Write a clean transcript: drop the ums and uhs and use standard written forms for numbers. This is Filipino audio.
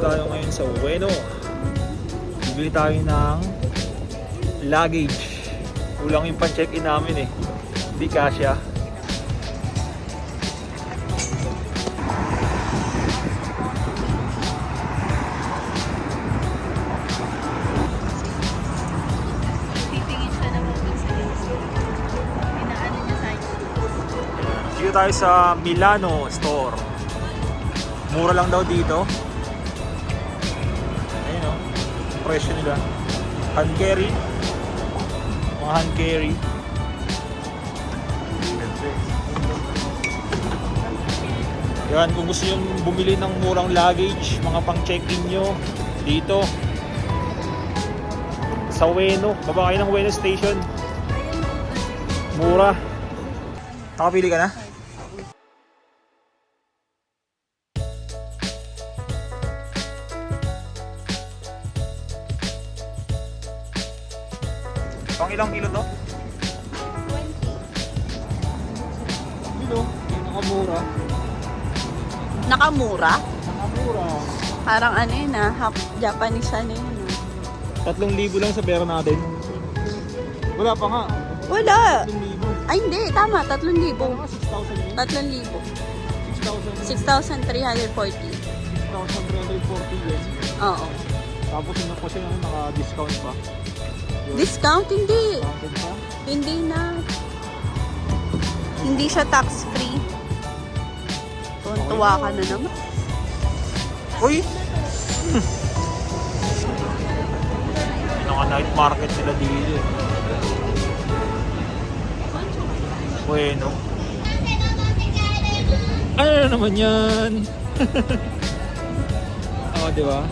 tayo ngayon sa Ueno. Bibili tayo ng luggage. Kulang yung pan-check-in namin eh. Hindi kasya. Titingin siya naman dun sa list. Pinaano niya sa akin. Dito tayo sa Milano store. Mura lang daw dito. Ayun o. Presyo nila. Hand carry. Mga hand carry. Yan, kung gusto nyo bumili ng murang luggage, mga pang check-in nyo, dito. Sa Ueno. Baba kayo ng Ueno Station. Mura. Nakapili ka na? Pang ilang kilo to? 20. Kilo. Nakamura. Nakamura? Nakamura. Parang ano yun ah, half Japanese ano yun ah. 3,000 lang sa pera natin. Wala pa nga. Wala! 3,000. Ay hindi, tama, 3,000. Parang 6,000 yun. 3,000. 6,000. 6,340. 6,340 yes. Oo. Tapos yun pa siya naka-discount pa. Discount? Hindi. Discounted pa. Hindi na. Hindi siya tax-free. Tuwa ka na naman. Uy! Naka-night market sila dito. Bueno. Ano naman yan? Oo, di ba?